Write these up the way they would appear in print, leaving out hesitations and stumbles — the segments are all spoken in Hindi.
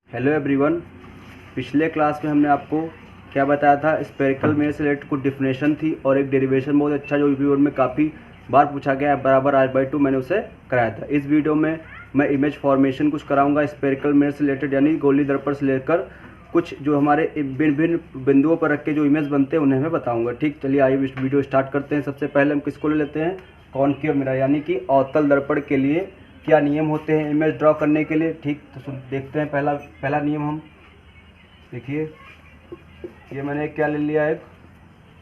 Hello everyone. पिछले क्लास में हमने आपको क्या बताया था, स्पेरिकल में से रिलेटेड कुछ डिफिनेशन थी और एक डेरिवेशन बहुत अच्छा जो वीडियो में काफ़ी बार पूछा गया है, बराबर r/2 मैंने उसे कराया था। इस वीडियो में मैं इमेज फॉर्मेशन कुछ कराऊंगा स्पेरिकल में से रिलेटेड, यानी गोली दर्पण से लेकर कुछ जो हमारे भिन्न भिन्न बिंदुओं पर रख के जो इमेज बनते हैं उन्हें मैं बताऊँगा। ठीक, चलिए आइए वीडियो स्टार्ट करते हैं। सबसे पहले हम किसको ले लेते हैं, कॉनकेव मिरर यानी कि अवतल दर्पण के लिए क्या नियम होते हैं इमेज ड्रॉ करने के लिए। ठीक, तो देखते हैं पहला नियम हम देखिए, ये मैंने क्या ले लिया, एक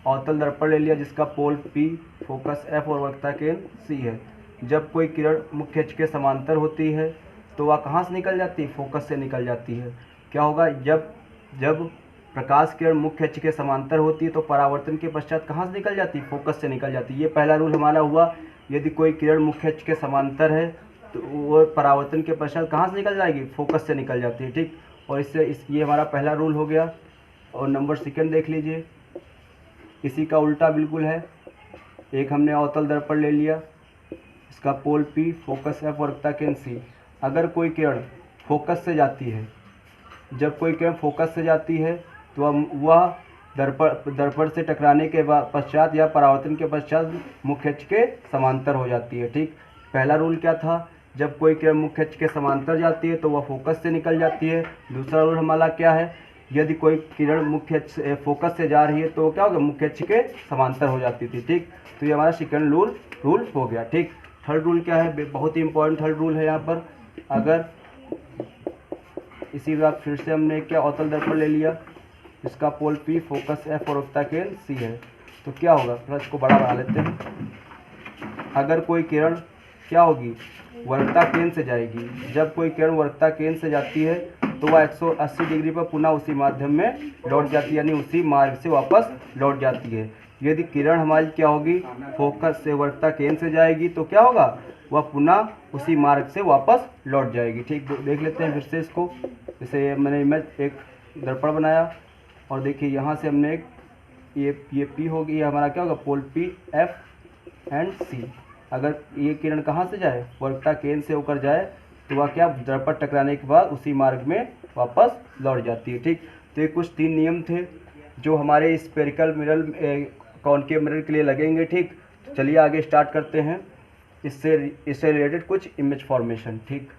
अवतल दर्पण ले लिया जिसका पोल P, फोकस F और वक्रता केंद्र C है। जब कोई किरण मुख्य अक्ष के समांतर होती है तो वह कहाँ से निकल जाती है, फोकस से निकल जाती है। क्या होगा, जब जब प्रकाश किरण मुख्य अक्ष के समांतर होती है तो परावर्तन के पश्चात कहाँ से निकल जाती है, फोकस से निकल जाती है। ये पहला रूल हमारा हुआ। यदि कोई किरण मुख्य अक्ष के समांतर है तो वो परावर्तन के पश्चात कहाँ से निकल जाएगी, फोकस से निकल जाती है। ठीक, और ये हमारा पहला रूल हो गया। और नंबर सेकंड देख लीजिए, इसी का उल्टा बिल्कुल है। एक हमने अवतल दर्पण ले लिया, इसका पोल P, फोकस F और वक्रता केंद्र C। अगर कोई किरण फोकस से जाती है, जब कोई किरण फोकस से जाती है तो वह दर्पण से टकराने के पश्चात या परावर्तन के पश्चात मुख्य अक्ष के समांतर हो जाती है। ठीक, पहला रूल क्या था, जब कोई किरण मुख्य अक्ष के समांतर जाती है तो वह फोकस से निकल जाती है। दूसरा रूल हमारा क्या है, यदि कोई किरण मुख्य अक्ष फोकस से जा रही है तो क्या होगा, मुख्य अक्ष के समांतर हो जाती थी। ठीक, तो ये हमारा सेकंड रूल हो गया। ठीक, थर्ड रूल क्या है, बहुत ही इंपॉर्टेंट थर्ड रूल है यहाँ पर। अगर इसी बात फिर से हमने क्या अवतल दर्पण ले लिया, इसका पोल P, फोकस F और वक्रता केंद्र C है, तो क्या होगा, थोड़ा इसको बड़ा बना लेते हैं। अगर कोई किरण क्या होगी, वक्रता केंद्र से जाएगी। जब कोई किरण वक्रता केंद्र से जाती है तो वह 180 डिग्री पर पुनः उसी माध्यम में लौट जाती है, यानी उसी मार्ग से वापस लौट जाती है। यदि किरण हमारी क्या होगी, फोकस से वक्रता केंद्र से जाएगी तो क्या होगा, वह पुनः उसी मार्ग से वापस लौट जाएगी। ठीक, देख लेते हैं फिर से इसको। जैसे मैंने इमेज एक दर्पण बनाया और देखिए यहाँ से हमने एक ये P होगी, ये हमारा क्या होगा, पोल P, F एंड C। अगर ये किरण कहाँ से जाए, वक्रता केंद्र से होकर जाए तो वह क्या, दर्पण टकराने के बाद उसी मार्ग में वापस लौट जाती है। ठीक, तो ये कुछ 3 नियम थे जो हमारे स्पेरिकल मिरर कॉनकेव मिरर के लिए लगेंगे। ठीक, चलिए आगे स्टार्ट करते हैं इससे रिलेटेड कुछ इमेज फॉर्मेशन। ठीक,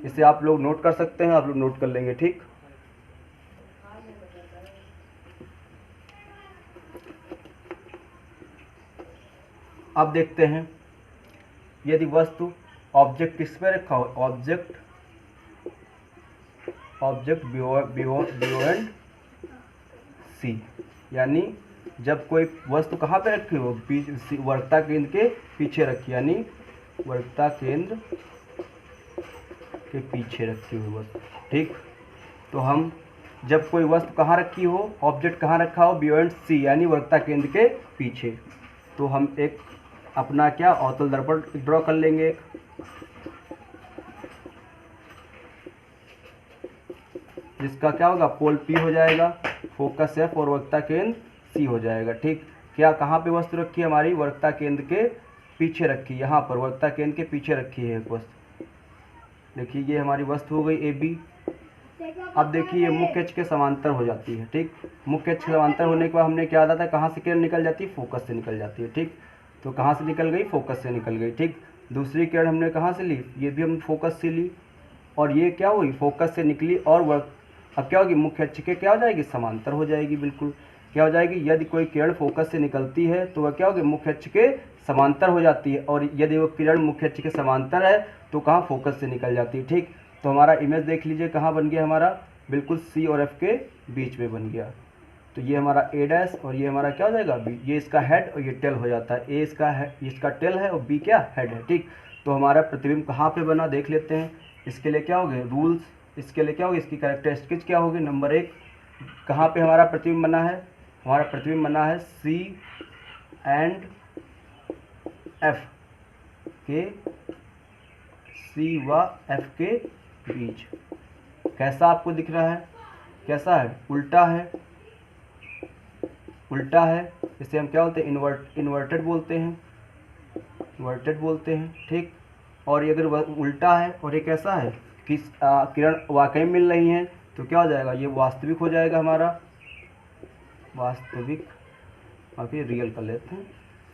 इसे आप लोग नोट कर सकते हैं, आप लोग नोट कर लेंगे। ठीक, अब देखते हैं, यदि वस्तु ऑब्जेक्ट किस पे रखा हो, ऑब्जेक्ट बियॉन्ड C, यानी जब कोई वस्तु कहाँ पे रखी हो, वक्रता केंद्र के पीछे रखी, यानी वक्रता केंद्र के पीछे रखी हुई वस्तु। ठीक, तो हम जब कोई वस्तु कहाँ रखी हो, ऑब्जेक्ट कहाँ रखा हो, बियॉन्ड C यानी वक्रता केंद्र के पीछे, तो हम एक अपना क्या अवतल दर्पण ड्रॉ कर लेंगे। जिसका क्या होगा, पोल P हो जाएगा, फोकस F और वक्रता केंद्र C हो जाएगा। ठीक, क्या कहाँ पे वस्तु रखी है हमारी, वक्रता केंद्र के पीछे रखी, यहाँ पर वक्रता केंद्र के पीछे रखी है एक वस्तु। देखिए ये हमारी वस्तु हो गई AB। अब देखिए ये मुख्य अक्ष के समांतर हो जाती है। ठीक, मुख्य अक्ष समांतर होने के बाद हमने क्या था, कहाँ से किरण निकल जाती है, फोकस से निकल जाती है। ठीक, तो कहाँ से निकल गई, फोकस से निकल गई। ठीक, दूसरी किरण हमने कहाँ से ली, ये भी हम फोकस से ली, और ये क्या हुई, फोकस से निकली और अब क्या होगी, मुख्य अक्ष के क्या हो जाएगी, समांतर हो जाएगी। बिल्कुल क्या हो जाएगी, यदि कोई किरण फोकस से निकलती है तो वह क्या होगी, मुख्य अक्ष के समांतर हो जाती है, और यदि वो किरण मुख्य अक्ष के समांतर है तो कहाँ, फोकस से निकल जाती है। ठीक, तो हमारा इमेज देख लीजिए कहाँ बन गया हमारा, बिल्कुल C और F के बीच में बन गया। तो ये हमारा A' और ये हमारा क्या हो जाएगा B, ये इसका हेड और ये टेल हो जाता है। A इसका टेल है और B क्या, हेड है। ठीक, तो हमारा प्रतिबिंब कहाँ पे बना देख लेते हैं। इसके लिए क्या हो गए रूल्स, इसके लिए क्या होगी, इसकी कैरेक्टरिस्टिक्स क्या होगी। नंबर 1, कहाँ पे हमारा प्रतिबिंब बना है, हमारा प्रतिबिंब बना है C एंड F के, C व F के बीच। कैसा आपको दिख रहा है, कैसा है, उल्टा है, उल्टा है। इसे हम क्या बोलते हैं, इन्वर्टेड बोलते हैं। ठीक, और ये अगर उल्टा है और ये कैसा है, किरण वाकई मिल रही हैं तो क्या हो जाएगा, ये वास्तविक हो जाएगा हमारा, वास्तविक, और फिर रियल कर लेते हैं,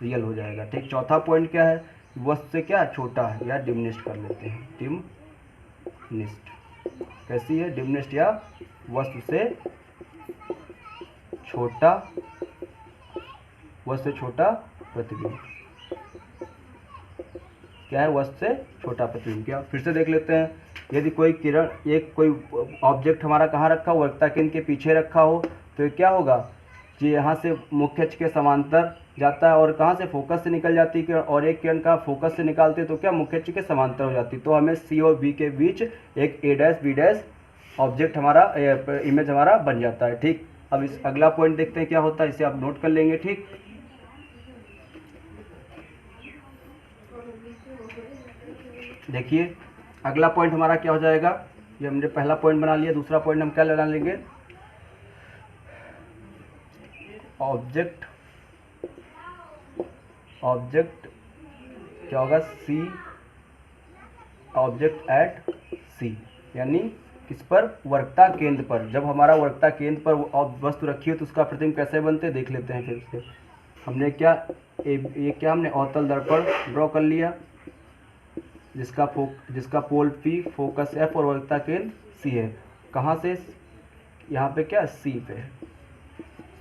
रियल हो जाएगा। ठीक, चौथा पॉइंट क्या है, वस्तु से क्या छोटा है या डिमनिस्ट कर लेते हैं, डिमनिस्ट कैसी है, डिमनिस्ट या वस्तु से छोटा, वस्तु से छोटा प्रतिबिंब, क्या है, वस्तु से छोटा प्रतिबिंब। क्या, फिर से देख लेते हैं, यदि कोई किरण, एक कोई ऑब्जेक्ट हमारा कहाँ रखा हो, वक्रता केंद्र के पीछे रखा हो, तो ये क्या होगा, ये यहाँ से मुख्य अक्ष के समांतर जाता है और कहाँ से, फोकस से निकल जाती है किरण, और एक किरण का फोकस से निकालते हैं तो क्या मुख्य अक्ष के समांतर हो जाती है। तो हमें सी और बी के बीच एक ए डैश बी डैश ऑब्जेक्ट हमारा, इमेज हमारा बन जाता है। ठीक, अब इस अगला पॉइंट देखते हैं क्या होता है, इसे आप नोट कर लेंगे। ठीक, देखिए अगला पॉइंट हमारा क्या हो जाएगा, ये हमने पहला पॉइंट बना लिया, दूसरा पॉइंट हम क्या लगा लेंगे, ऑब्जेक्ट, ऑब्जेक्ट क्या होगा, सी, ऑब्जेक्ट एट सी, यानी किस पर, वक्रता केंद्र पर। जब हमारा वक्रता केंद्र पर वस्तु रखी है तो उसका प्रतिबिंब कैसे बनते हैं देख लेते हैं। फिर से हमने क्या, ये क्या हमने अवतल दर्पण ड्रॉ कर लिया, जिसका पोल P, फोकस F और वक्रता केंद्र C है। कहाँ से, यहाँ पे क्या, C पे,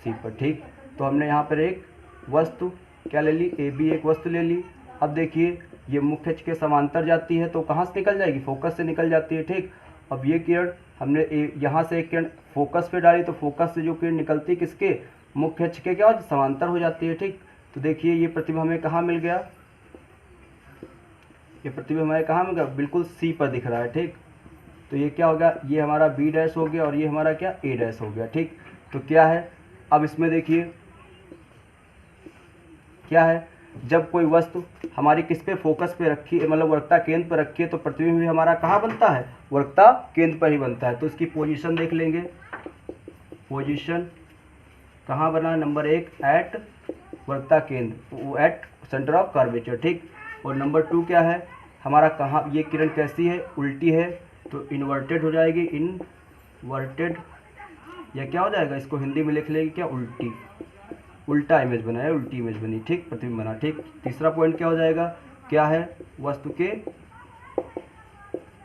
C पर। ठीक, तो हमने यहाँ पर एक वस्तु क्या ले ली, AB एक वस्तु ले ली। अब देखिए ये मुख्य अक्ष के समांतर जाती है तो कहाँ से निकल जाएगी, फोकस से निकल जाती है। ठीक, अब ये किरण हमने यहाँ से एक किरण फोकस पे डाली तो फोकस से जो किरण निकलती है किसके, मुख्य अक्ष के क्या समांतर हो जाती है। ठीक, तो देखिए ये प्रतिबिंब हमें कहाँ मिल गया, ये प्रतिबिंब हमारे कहाँ मिल गया, बिल्कुल सी पर दिख रहा है। ठीक, तो ये क्या हो गया, ये हमारा बी डैश हो गया और ये हमारा क्या, ए डैश हो गया। ठीक, तो क्या है, अब इसमें देखिए क्या है, जब कोई वस्तु हमारी किस पे, फोकस पे रखी है, मतलब वक्रता केंद्र पर रखी है तो प्रतिबिंब भी हमारा कहाँ बनता है, वक्रता केंद्र पर ही बनता है। तो इसकी पोजीशन देख लेंगे, पोजीशन कहाँ बना, नंबर 1 एट वक्रता केंद्र, एट सेंटर ऑफ कर्वेचर। ठीक, और नंबर 2 क्या है हमारा, कहाँ, ये किरण कैसी है, उल्टी है तो इन्वर्टेड हो जाएगी, इनवर्टेड, या क्या हो जाएगा, इसको हिंदी में लिख लेंगे क्या, उल्टी, उल्टा इमेज बना है, उल्टी इमेज बनी। ठीक, प्रतिबिंब बना। ठीक, तीसरा पॉइंट क्या हो जाएगा, क्या है, वस्तु के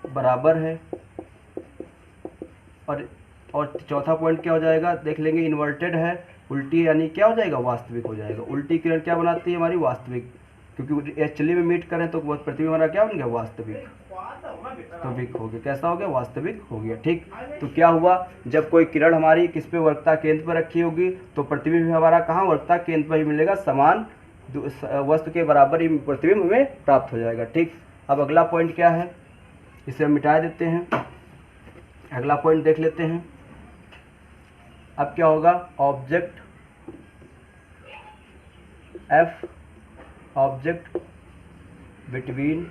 बराबर है, और चौथा पॉइंट क्या हो जाएगा, देख लेंगे, इन्वर्टेड है, उल्टी, यानी क्या हो जाएगा, वास्तविक हो जाएगा। उल्टी किरण क्या बनाती है हमारी, वास्तविक, क्योंकि एक्चुअली में मीट करें तो प्रतिबिंब हमारा क्या बन गया, वास्तविक, वास्तविक हो गया। कैसा हो गया, वास्तविक हो गया। ठीक, तो क्या हुआ, जब कोई किरण हमारी किस पे, वक्रता केंद्र पर रखी होगी तो प्रतिबिंब हमारा कहाँ, वक्रता केंद्र पर ही मिलेगा, समान वस्तु के बराबर ही प्रतिबिंब हमें प्राप्त हो जाएगा। ठीक, अब अगला पॉइंट क्या है, इसे हम मिटा देते हैं, अगला पॉइंट देख लेते हैं। अब क्या होगा, object F, object between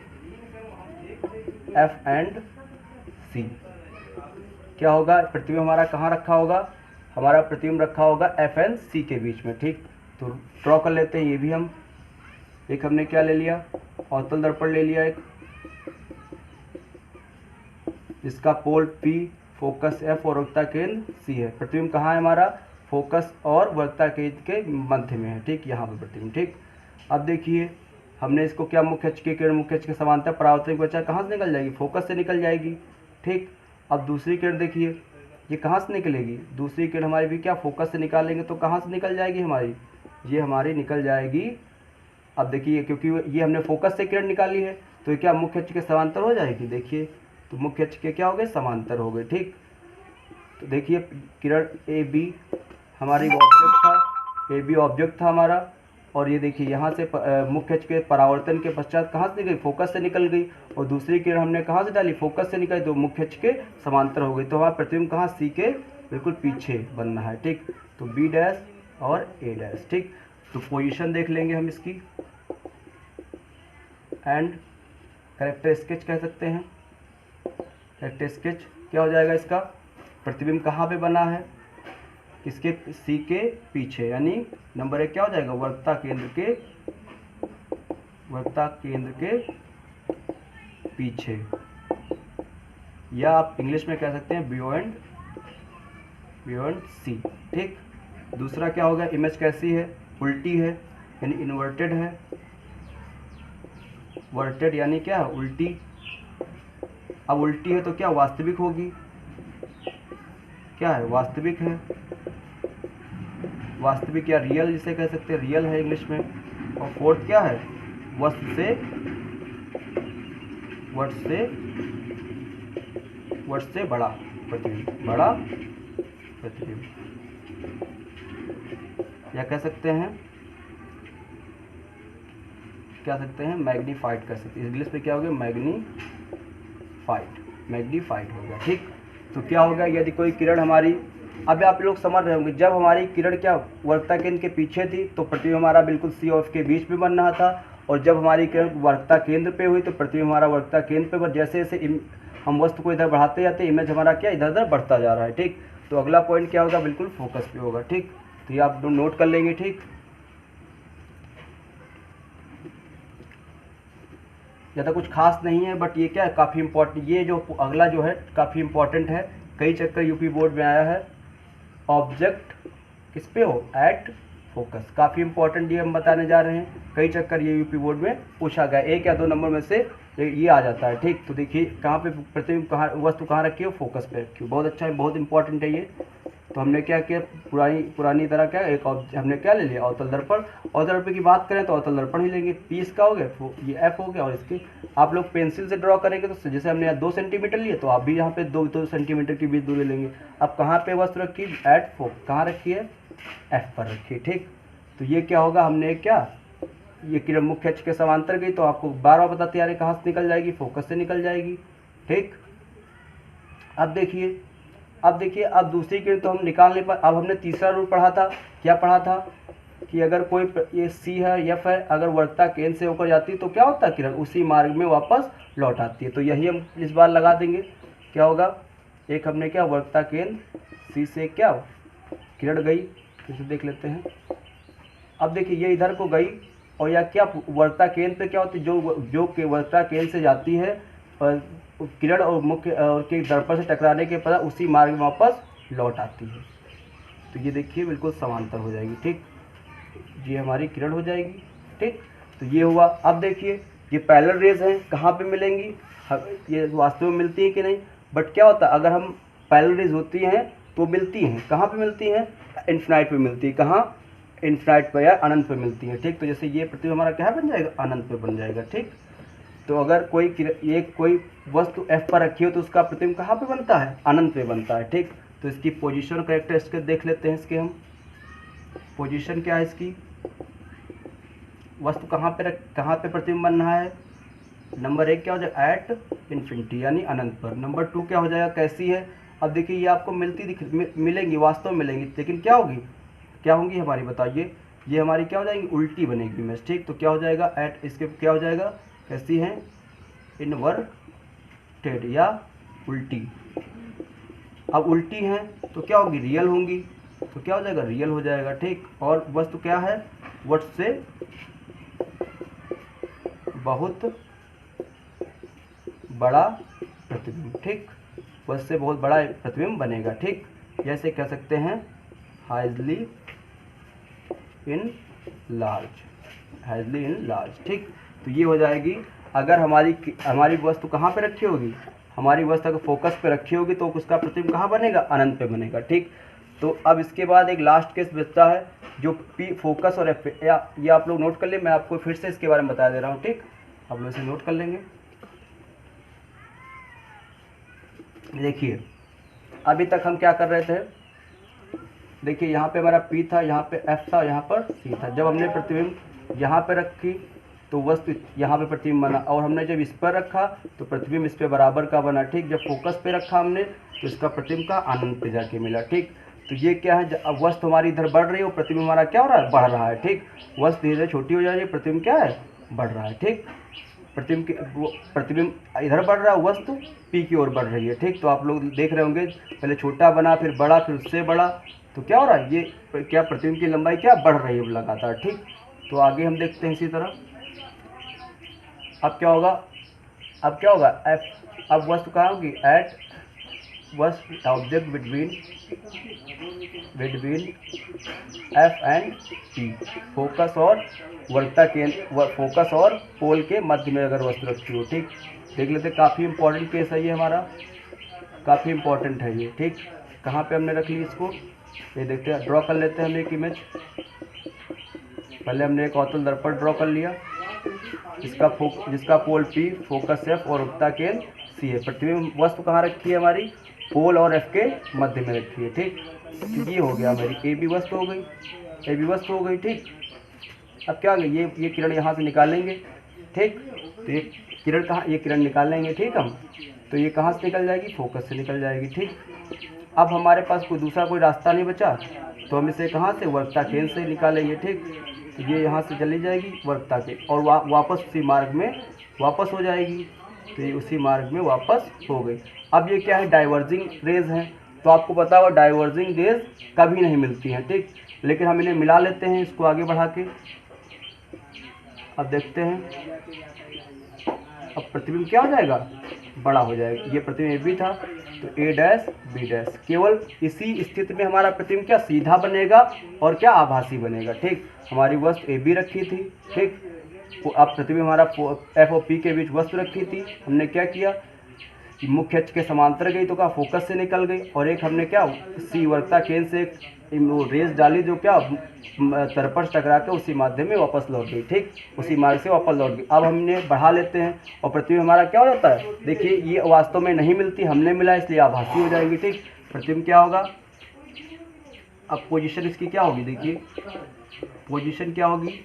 F and C, क्या होगा, प्रतिबिंब हमारा कहाँ रखा होगा, हमारा प्रतिबिंब रखा होगा F एंड C के बीच में। ठीक, तो ड्रॉ कर लेते हैं, ये भी हम, एक हमने क्या ले लिया, अवतल दर्पण ले लिया एक, जिसका पोल P, फोकस F और वक्रता केंद्र C है। प्रतिबिंब कहाँ है हमारा, फोकस और वक्रता केंद्र के मध्य में है। ठीक, यहाँ पर प्रतिबिंब। ठीक, अब देखिए हमने इसको क्या, मुख्य अक्ष की किरण मुख्य अक्ष के समांतर परावर्तनिक बचा, कहाँ से निकल जाएगी, फोकस से निकल जाएगी। ठीक, अब दूसरी किरण देखिए, ये कहाँ से निकलेगी, दूसरी किरण हमारी भी क्या, फोकस से निकालेंगे तो कहाँ से निकल जाएगी हमारी, ये हमारी निकल जाएगी, अब देखिए क्योंकि ये हमने फोकस से किरण निकाली है तो ये क्या मुख्य अक्ष के समांतर हो जाएगी। देखिए तो मुख्य अक्ष के क्या हो गए, समांतर हो गए। ठीक, तो देखिए किरण ए बी हमारी ऑब्जेक्ट था, ए बी ऑब्जेक्ट था हमारा, और ये देखिए यहाँ से मुख्य अक्ष के परावर्तन के पश्चात कहाँ से निकली, फोकस से निकल गई, और दूसरी किरण हमने कहाँ से डाली, फोकस से निकली, तो मुख्य अक्ष के समांतर हो गई। तो हमारा प्रतिबिंब कहाँ, सी के बिल्कुल पीछे बनना है। ठीक, तो बी डैश और ए डैश। ठीक, तो पोजीशन देख लेंगे हम इसकी, एंड कैरेक्टर स्केच कह सकते हैं। कैरेक्टर स्केच क्या हो जाएगा इसका, प्रतिबिंब कहाँ पे बना है, किसके, सी के पीछे, यानी नंबर 1 क्या हो जाएगा, वक्रता केंद्र के पीछे। या आप इंग्लिश में कह सकते हैं बियॉन्ड सी। ठीक, दूसरा क्या होगा, इमेज कैसी है, उल्टी है यानी इन्वर्टेड है, वर्टेड यानी क्या है, उल्टी। अब उल्टी है तो क्या वास्तविक होगी, क्या है वास्तविक है, वास्तविक या रियल जिसे कह सकते हैं, रियल है इंग्लिश में। और फोर्थ क्या है, वस्तु से बड़ा प्रतिबिंब, बड़ा प्रतिबिंब, या कह सकते हैं मैग्नीफाइड कर सकते हैं। इंग्लिश में क्या हो गया, मैग्नीफाइड हो गया। ठीक, तो क्या होगा, यदि कोई किरण हमारी, अब आप लोग समझ रहे होंगे, जब हमारी किरण क्या वर्कता केंद्र के पीछे थी तो प्रतिबिंब हमारा बिल्कुल सी और एफ के बीच में बन रहा था, और जब हमारी किरण वर्कता केंद्र पे हुई तो प्रतिबिंब हमारा वर्कता केंद्र पे, जैसे जैसे हम वस्तु को इधर बढ़ाते जाते हैं, इमेज हमारा क्या इधर उधर बढ़ता जा रहा है। ठीक, तो अगला पॉइंट क्या होगा, बिल्कुल फोकस पे होगा। ठीक, तो ये आप नोट कर लेंगे। ठीक, ज़्यादा कुछ खास नहीं है, बट ये क्या है काफ़ी इंपॉर्टेंट, ये जो अगला जो है काफ़ी इंपॉर्टेंट है, कई चक्कर यूपी बोर्ड में आया है। ऑब्जेक्ट किस पे हो, एट फोकस, काफ़ी इंपॉर्टेंट ये हम बताने जा रहे हैं, कई चक्कर ये यूपी बोर्ड में पूछा गया, 1 या 2 नंबर में से ये आ जाता है। ठीक, तो देखिए कहाँ पे प्रतिबिंब, कहाँ वस्तु कहाँ रखी हो, फोकस पे रखी हो, बहुत अच्छा है, बहुत इंपॉर्टेंट है ये। तो हमने क्या किया, पुरानी तरह क्या एक हमने क्या ले लिया, अवतल दर्पण। अवतल दर्पण की बात करें तो अवतल दर्पण ही लेंगे, पी इसका हो गया, ये एफ हो गया, और इसके आप लोग पेंसिल से ड्रॉ करेंगे तो जैसे हमने यहाँ 2 सेंटीमीटर लिए तो आप भी यहाँ पे 2 सेंटीमीटर की बीच दूरी लेंगे। अब कहाँ पे वस्तु रखी, एट फोकस, कहाँ रखी है, एफ पर रखी है। ठीक, तो ये क्या होगा, हमने क्या, ये किरण मुख्य अक्ष के समांतर गई तो आपको बार बार बताते आ रहे कहाँ से निकल जाएगी, फोकस से निकल जाएगी। ठीक, अब देखिए अब दूसरी किरण तो हम निकाल नहीं पाए। अब हमने तीसरा रूल पढ़ा था, क्या पढ़ा था कि अगर कोई ये सी है, एफ है, अगर वर्कता केंद्र से होकर जाती है तो क्या होता है, किरण उसी मार्ग में वापस लौट आती है। तो यही हम इस बार लगा देंगे, क्या होगा, एक हमने क्या वर्कता केंद्र सी से क्या किरण गई, इसे देख लेते हैं। अब देखिए ये इधर को गई, और या क्या वर्कता केंद्र पे क्या होती है, जो वर्कता केंद्र से जाती है और किरण और मुख्य और के दर्पण से टकराने के बाद उसी मार्ग में वापस लौट आती है। तो ये देखिए बिल्कुल समांतर हो जाएगी। ठीक, ये हमारी किरण हो जाएगी। ठीक, तो ये हुआ। अब देखिए ये पैरेलल रेज हैं, कहाँ पे मिलेंगी, ये वास्तव में मिलती है कि नहीं, बट क्या होता है अगर हम पैरेलल रेज होती हैं तो मिलती हैं, कहाँ पे मिलती हैं, इन्फिनाइट पे मिलती है, कहाँ, इन्फिनाइट पे या अनंत पे मिलती है। ठीक, तो जैसे ये प्रतिबिंब हमारा क्या बन जाएगा, अनंत पे बन जाएगा। ठीक, तो अगर कोई वस्तु F पर रखी हो तो उसका प्रतिबिंब कहाँ पे बनता है, अनंत पे बनता है। ठीक, तो इसकी पोजीशन कैरेक्टरिस्टिक देख लेते हैं इसके हम, पोजीशन क्या है इसकी, वस्तु कहाँ पे प्रतिबिंब बन रहा है। नंबर 1 क्या हो जाएगा, एट इन्फिनिटी यानी अनंत पर। नंबर 2 क्या हो जाएगा, कैसी है। अब देखिए ये आपको मिलेंगी, वास्तव में मिलेंगी, लेकिन क्या होंगी हमारी, बताइए, ये हमारी क्या हो जाएगी, उल्टी बनेगी इमेज। ठीक, तो क्या हो जाएगा, एट इसके क्या हो जाएगा, कैसी हैं, इनवर्टेड या उल्टी। अब उल्टी हैं तो क्या होगी, रियल होंगी, तो क्या हो जाएगा, रियल हो जाएगा। ठीक, और वस्तु क्या है, वस्तु से बहुत बड़ा प्रतिबिंब। ठीक, वस्तु से बहुत बड़ा प्रतिबिंब बनेगा। ठीक, जैसे कह सकते हैं हाइजली इन लार्ज। ठीक, तो ये हो जाएगी। अगर हमारी वस्तु कहाँ पे रखी होगी, हमारी वस्तु अगर फोकस पे रखी होगी तो उसका प्रतिबिंब कहाँ बनेगा, अनंत पे बनेगा। ठीक, तो अब इसके बाद एक लास्ट केस बचता है जो पी फोकस और एफ, ये आप लोग नोट कर ले, मैं आपको फिर से इसके बारे में बता दे रहा हूँ। ठीक, आप लोग इसे नोट कर लेंगे। देखिए अभी तक हम क्या कर रहे थे, देखिए यहाँ पे हमारा P था, यहाँ पे F था, यहाँ पर C था। जब हमने प्रतिबिंब यहाँ पे रखी तो वस्तु यहाँ पे प्रतिबिंब बना, और हमने जब इस पर रखा तो प्रतिबिंब इस पे बराबर का बना। ठीक, जब फोकस पे रखा हमने तो इसका प्रतिबिंब का अनंत पे जाके मिला। ठीक, तो ये क्या है, अब वस्तु हमारी इधर बढ़ रही है, प्रतिबिंब हमारा क्या हो रहा है, बढ़ रहा है। ठीक, वस्तु धीरे धीरे छोटी हो जा रही है, प्रतिबिंब क्या है, बढ़ रहा है। ठीक, प्रतिबिंब इधर बढ़ रहा है, वस्तु P की ओर बढ़ रही है। ठीक, तो आप लोग देख रहे होंगे पहले छोटा बना, फिर बड़ा, फिर उससे बड़ा, तो क्या हो रहा है, ये क्या प्रतिबिंब की लंबाई क्या बढ़ रही है लगातार। ठीक, तो आगे हम देखते हैं इसी तरह। अब क्या होगा, F अब वस्तु कहाँ होगी, एट वस्तु object between F and P, focus और वक्रता केंद्र, फोकस और पोल के मध्य में अगर वस्तु रखी हो। ठीक, देख लेते, काफ़ी इंपॉर्टेंट केस है ये हमारा, काफ़ी इंपॉर्टेंट है ये। ठीक, कहाँ पे हमने रख ली इसको, ये देखते हैं, ड्रॉ कर लेते हैं हम एक इमेज। पहले हमने एक अवतल दर्पण ड्रॉ कर लिया, जिसका पोल P, फोकस F और वक्रता केंद्र C है। प्रतिबिंब वस्तु कहाँ रखी है हमारी, पोल और F के मध्य में रखी है। ठीक, ये हो गया हमारी AB वस्तु हो गई, AB वस्तु हो गई। ठीक, अब क्या होगा, ये किरण यहाँ से निकालेंगे। ठीक, तो ये किरण कहाँ, ये किरण निकाल लेंगे। ठीक, हम तो ये कहाँ से निकल जाएगी, फोकस से निकल जाएगी। ठीक, अब हमारे पास कोई रास्ता नहीं बचा, तो हम इसे कहाँ से, वक्रता केंद्र से निकालेंगे। ठीक, तो ये यहाँ से चली जाएगी वक्रता के, और वापस उसी मार्ग में वापस हो जाएगी, तो ये उसी मार्ग में वापस हो गई। अब ये क्या है, डाइवर्जिंग रेज हैं, तो आपको पता होगा डाइवर्जिंग रेज कभी नहीं मिलती हैं। ठीक, लेकिन हम इन्हें मिला लेते हैं, इसको आगे बढ़ा के। अब देखते हैं, अब प्रतिबिंब क्या हो जाएगा, बड़ा हो जाएगा। ये प्रतिबिंब AB था, तो A डैश B डैश, केवल इसी स्थिति में हमारा प्रतिबिंब क्या सीधा बनेगा और क्या आभासी बनेगा। ठीक, हमारी वस्तु AB रखी थी। ठीक, अब प्रतिबिंब हमारा F और P के बीच वस्तु रखी थी, हमने क्या किया, मुख्य अक्ष के समांतर गई तो क्या फोकस से निकल गई, और एक हमने क्या C वक्रता केंद्र से एक रेस डाली जो क्या दर्पण से टकरा के उसी माध्यम में वापस लौट गई। ठीक, उसी मार्ग से वापस लौट गई। अब हमने बढ़ा लेते हैं, और प्रतिबिंब हमारा क्या हो जाता है, देखिए ये वास्तव में नहीं मिलती, हमने मिला इसलिए आभासी हो जाएगी। ठीक, प्रतिबिंब क्या होगा, अब पोजीशन इसकी क्या होगी, देखिए पोजीशन क्या होगी,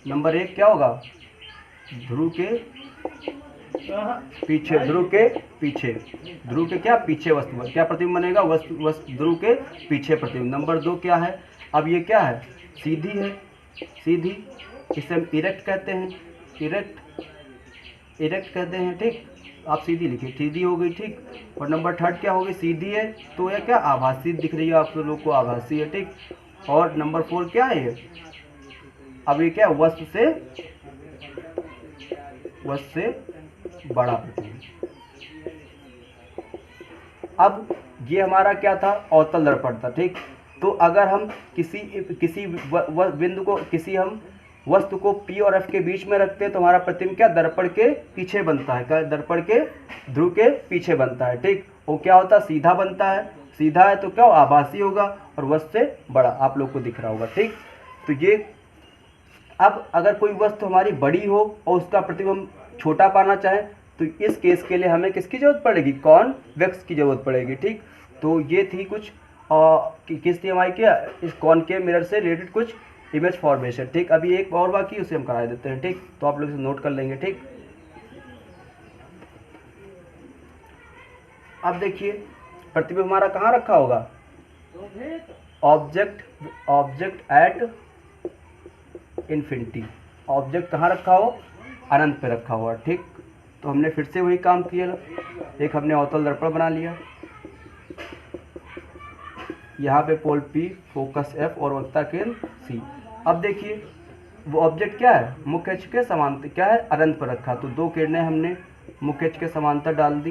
नंबर 1 क्या होगा, ध्रुव के पीछे, ध्रुव के पीछे, ध्रुव के क्या पीछे वस्तु, क्या प्रतिबिंब बनेगा, वस्तु ध्रुव के पीछे प्रतिबिंब। नंबर 2 क्या है, अब ये क्या है, सीधी है, सीधी, इसे हम इरेक्ट कहते हैं, इरेक्ट कहते हैं। ठीक, आप सीधी लिखिए, सीधी हो गई। ठीक, और नंबर 3 क्या होगी, सीधी है तो यह क्या आभासी दिख रही है आप लोग को, आभासी है। ठीक, और नंबर 4 क्या है ये, अब ये क्या वस्तु से बड़ा प्रतिबिंब। अब ये हमारा क्या था, अवतल दर्पण था। ठीक, तो अगर हम किसी बिंदु को, हम वस्तु को P और F के बीच में रखते हैं तो हमारा प्रतिबिंब क्या दर्पण के पीछे बनता है, क्या दर्पण के ध्रुव के पीछे बनता है। ठीक, वो क्या होता है, सीधा बनता है, सीधा है तो क्या आभासी होगा और वस्तु से बड़ा आप लोग को दिख रहा होगा। ठीक, तो ये, अब अगर कोई वस्तु हमारी बड़ी हो और उसका प्रतिबिंब छोटा पाना चाहे तो इस केस के लिए हमें किसकी जरूरत पड़ेगी, कॉन्वेक्स की जरूरत पड़ेगी। ठीक, तो ये थी कुछ किस थी हमारी क्या, इस कॉनकेव मिरर से रिलेटेड कुछ इमेज फॉर्मेशन। ठीक, अभी एक और बाकी उसे हम करा देते हैं। ठीक, तो आप लोग इसे नोट कर लेंगे। ठीक, अब देखिए प्रतिबिंब हमारा कहाँ रखा होगा, ऑब्जेक्ट एट इन्फिनिटी, ऑब्जेक्ट कहाँ रखा हो, अनंत पे रखा हुआ। ठीक, तो हमने फिर से वही काम किया, एक हमने अवतल दर्पण बना लिया, यहाँ पे पोल P, फोकस F और वक्रता केंद्र C। अब देखिए वो ऑब्जेक्ट क्या है, मुख्य अक्ष के समांतर क्या है, अनंत पर रखा, तो 2 किरणें हमने मुख्य अक्ष के समांतर डाल दी,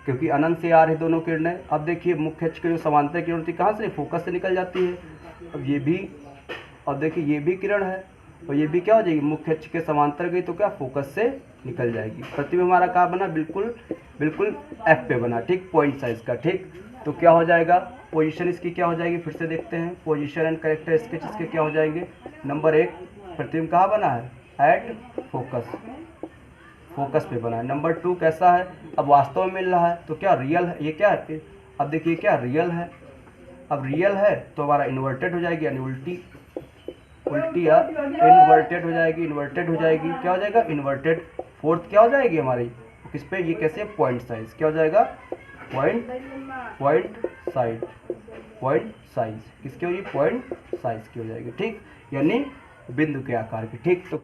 क्योंकि अनंत से आ रही दोनों किरणें। अब देखिए मुख्य अक्ष के जो समांतर किरण थी कहाँ से, फोकस से निकल जाती है। अब ये भी, अब देखिए ये भी किरण है और ये भी क्या हो जाएगी, मुख्य अक्ष के समांतर गई तो क्या फोकस से निकल जाएगी। प्रतिबिंब हमारा कहाँ बना, बिल्कुल F पे बना। ठीक, पॉइंट साइज का। ठीक, तो क्या हो जाएगा, पोजीशन इसकी क्या हो जाएगी, फिर से देखते हैं, पोजीशन एंड कैरेक्टरिस्टिक्स इसके क्या हो जाएंगे। नंबर 1 प्रतिबिंब कहाँ बना है, एट फोकस पे बना है। नंबर 2 कैसा है, अब वास्तव में मिल रहा है तो क्या रियल है, ये क्या है, अब देखिए क्या रियल है, अब रियल है तो हमारा इन्वर्टेड हो जाएगी, यानी उल्टी या इन्वर्टेड हो जाएगी, क्या हो जाएगा, इन्वर्टेड। 4th क्या हो जाएगी हमारी, किस पे, ये कैसे, पॉइंट साइज, क्या हो जाएगा, पॉइंट साइज किसकी होगी, पॉइंट साइज की हो जाएगी। ठीक, यानी बिंदु के आकार की। ठीक, तो